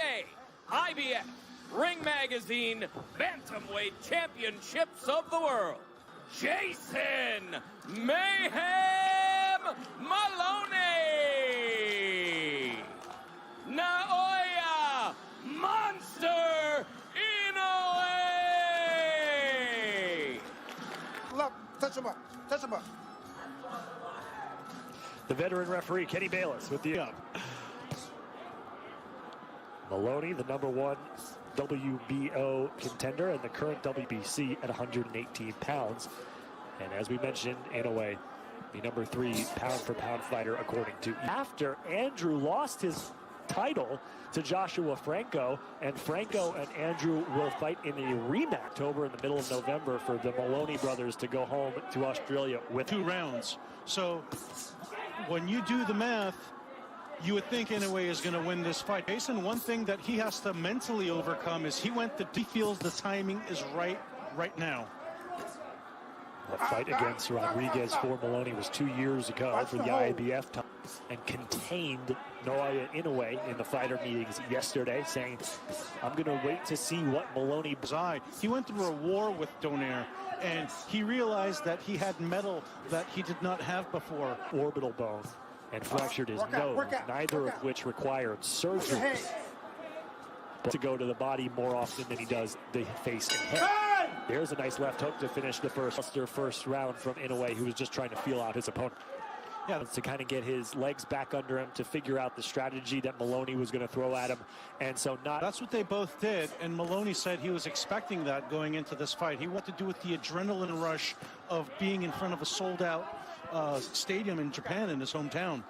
Friday, IBF Ring Magazine Bantamweight Championships of the World. Jason Mayhem Moloney. Naoya Monster Inoue. Look, touch him up. Touch him up. The veteran referee, Kenny Bayless, with the up. Moloney, the #1 WBO contender and the current WBC at 118 pounds. And as we mentioned, Inoue, the #3 pound-for-pound fighter, according to. After Andrew lost his title to Joshua Franco, and Franco and Andrew will fight in a rematch October in the middle of November for the Moloney brothers to go home to Australia with 2 rounds. So when you do the math, you would think Inoue is going to win this fight. Jason, one thing that he has to mentally overcome is he feels the timing is right now. The fight against Rodriguez for Moloney was 2 years ago for the IBF time, and contained Naoya Inoue in the fighter meetings yesterday, saying, I'm going to wait to see what Moloney. He went through a war with Donaire, and he realized that he had metal that he did not have before. Orbital bone and fractured his nose, neither of which required surgery, to go to the body more often than he does the face and head. There's a nice left hook to finish the first round from Inoue, who was just trying to feel out his opponent. Yeah, to kind of get his legs back under him, to figure out the strategy that Moloney was going to throw at him. And so that's what they both did, and Moloney said he was expecting that going into this fight. He wanted to do with the adrenaline rush of being in front of a sold-out stadium in Japan, in his hometown.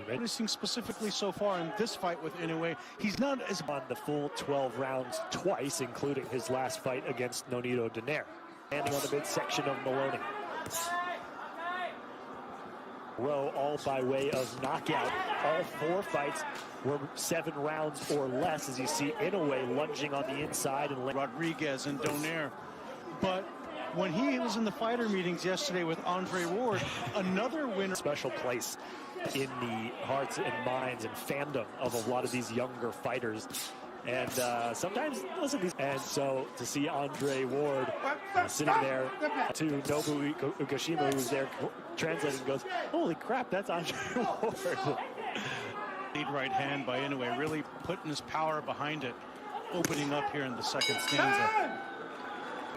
Noticing specifically so far in this fight with Inoue, he's not as on the full 12 rounds twice, including his last fight against Nonito Donaire. Landing on the midsection of Moloney. Row, all by way of knockout. All 4 fights were 7 rounds or less, as you see Inoue lunging on the inside and Rodriguez and Donaire. But when he was in the fighter meetings yesterday with Andre Ward, another winner. Special place in the hearts and minds and fandom of a lot of these younger fighters. And sometimes, listen, and so to see Andre Ward sitting there to Nobu Ugashima, who was there translating, goes, holy crap, that's Andre Ward. Lead right hand by Inoue, really putting his power behind it, opening up here in the second stanza.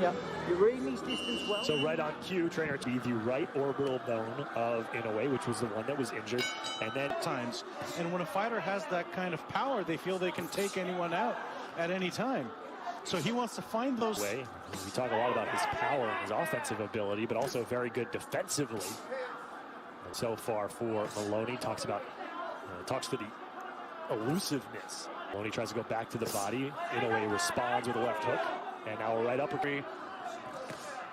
Yeah, you're reading these distance well. So right on cue, trainer to the right orbital bone of Inoue, which was the one that was injured, and then times. And when a fighter has that kind of power, they feel they can take anyone out at any time. So he wants to find those. We talk a lot about his power and his offensive ability, but also very good defensively. So far for Moloney, talks to the elusiveness. Moloney tries to go back to the body. Inoue responds with a left hook. And now right uppercut.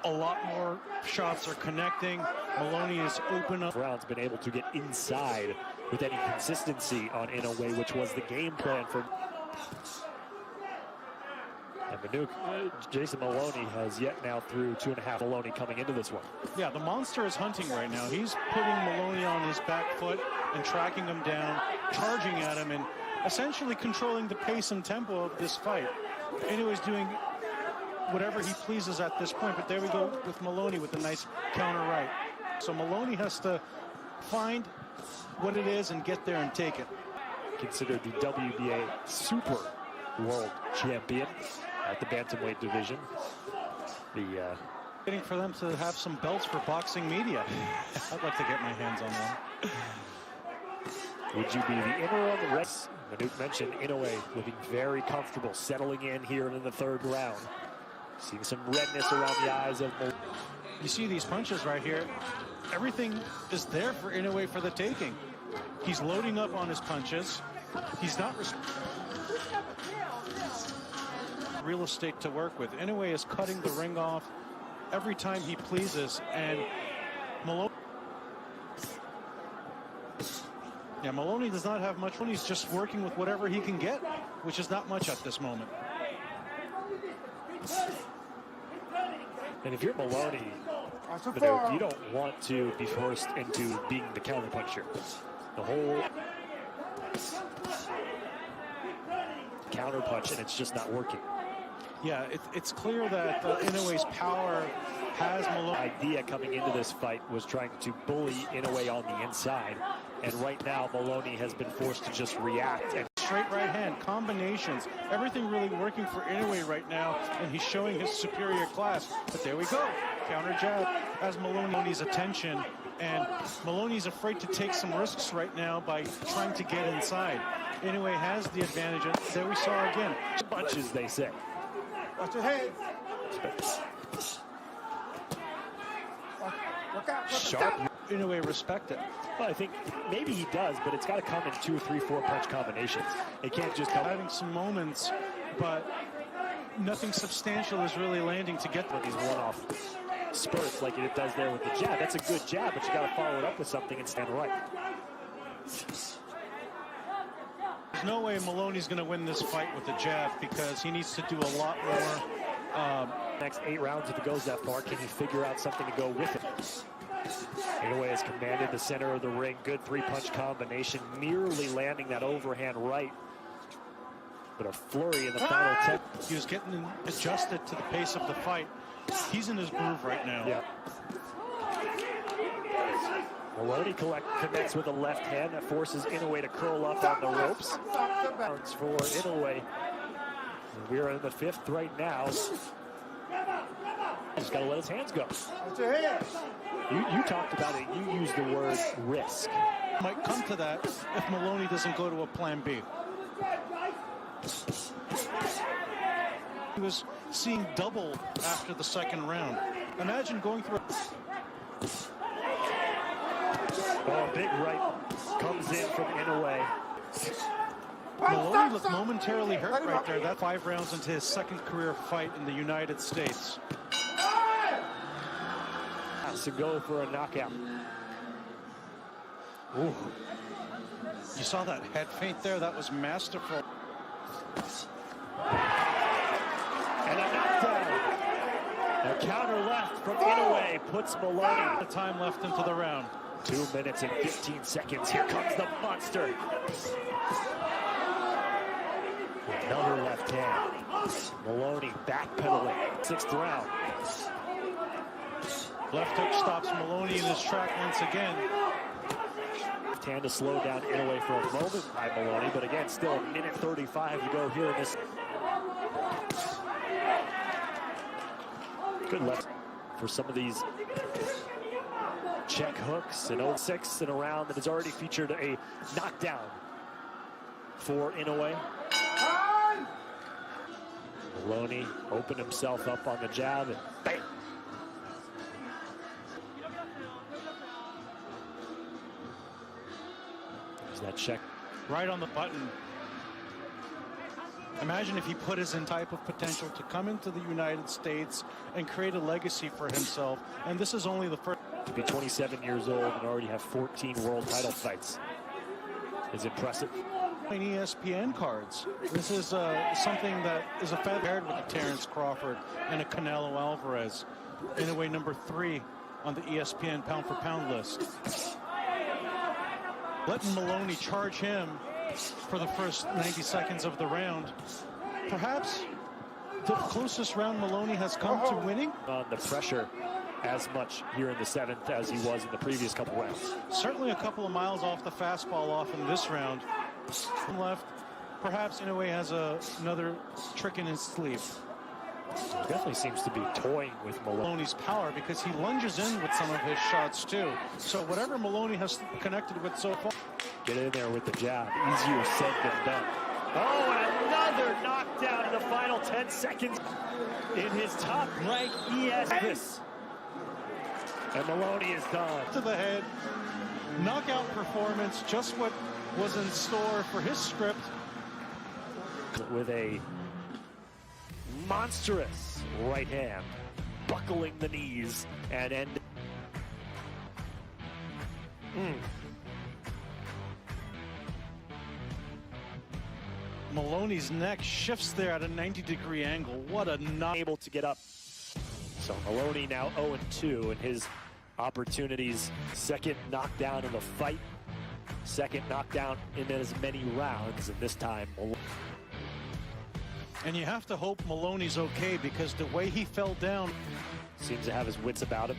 A lot more shots are connecting. Moloney is open up. Brown's been able to get inside with any consistency on Inoue, which was the game plan for. And Jason Moloney has yet now through 2.5. Moloney coming into this one. Yeah, the monster is hunting right now. He's putting Moloney on his back foot and tracking him down, charging at him, and essentially controlling the pace and tempo of this fight. Inoue's doing whatever he pleases at this point, but there we go with Moloney with a nice counter right. So Moloney has to find what it is and get there and take it. Considered the WBA Super World Champion at the Bantamweight division. Waiting for them to have some belts for boxing media. I'd like to get my hands on one. Would you be the inner or the rest? Manute mentioned Inoue looking very comfortable, settling in here in the 3rd round. Seeing some redness around the eyes of Moloney. You see these punches right here. Everything is there for Inoue for the taking. He's loading up on his punches. He's not real estate to work with. Inoue is cutting the ring off every time he pleases, and Moloney does not have much. He's just working with whatever he can get, which is not much at this moment. And if you're Moloney, you don't want to be forced into being the counterpuncher. The whole counterpunch, and it's just not working. Yeah, it's clear that Inoue's power has Moloney. Idea coming into this fight was trying to bully Inoue on the inside, and right now Moloney has been forced to just react. And straight right hand, combinations, everything really working for Inoue right now, and he's showing his superior class. But there we go, counter jab has Moloney's attention, and Moloney's afraid to take some risks right now by trying to get inside. Inoue has the advantage, and there we saw again. Bunches, they say. Watch your head. Look out. Sharp. Inoue respect it. Well, I think maybe he does, but it's got to come in 2, 3, 4 punch combinations. It can't just come. Having some moments, but nothing substantial is really landing to get These one-off spurts like it does there with the jab. That's a good jab, but you got to follow it up with something and stand right. There's no way Moloney's going to win this fight with the jab because he needs to do a lot more. Next 8 rounds, if it goes that far, can he figure out something to go with it? Inoue has commanded the center of the ring. Good 3-punch combination, nearly landing that overhand right. But a flurry in the final 10. He was getting adjusted to the pace of the fight. He's in his groove right now. Yeah. Moloney connects with a left hand that forces Inoue to curl up on the ropes. Rounds for Inoue. We are in the 5th right now. He's got to let his hands go. Watch your head. You talked about it. You used the word risk. Might come to that if Moloney doesn't go to a plan B. He was seeing double after the 2nd round. Imagine going through. Oh, big right comes in from Inoue. Moloney looked momentarily hurt right there. That 5 rounds into his 2nd career fight in the United States. Has to go for a knockout. Ooh. You saw that head feint there? That was masterful. And a knockdown. A counter left from Inoue puts Moloney. The time left into the round. 2 minutes and 15 seconds. Here comes the monster. Another left hand. Moloney backpedaling. 6th round. Left hook stops Moloney in his track once again. Left hand to slow down Inoue for a moment by Moloney, but again, still a minute 35 to go here in this. Good left for some of these check hooks and 06 in a round that has already featured a knockdown for Inoue. Moloney opened himself up on the jab and bam! There's that check. Right on the button. Imagine if he put his in type of potential to come into the United States and create a legacy for himself. And this is only the first. To be 27 years old and already have 14 world title fights is impressive. ESPN cards. This is something that is a feather paired with a Terrence Crawford and a Canelo Alvarez. Inoue number 3 on the ESPN pound-for-pound list. Letting Moloney charge him for the first 90 seconds of the round. Perhaps the closest round Moloney has come to winning. On the pressure as much here in the 7th as he was in the previous couple rounds. Certainly a couple of miles off the fastball off in this round. Left, perhaps Inoue has another trick in his sleeve. Definitely seems to be toying with Moloney's power because he lunges in with some of his shots too. So whatever Moloney has connected with so far. Get in there with the jab. Easier said than done. Oh, and another knockdown in the final 10 seconds in his top-ranked ES. And Moloney is done. To the head. Knockout performance, just what was in store for his script. With a monstrous right hand, buckling the knees and end. Moloney's neck shifts there at a 90-degree angle. What a not able to get up. So Moloney now 0-2 in his opportunities. 2nd knockdown in the fight. 2nd knockdown in as many rounds, and this time And you have to hope Moloney's okay, because the way he fell down. Seems to have his wits about him.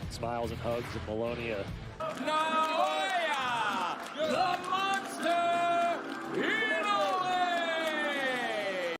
Smiles and hugs, and Moloney Naoya, the monster!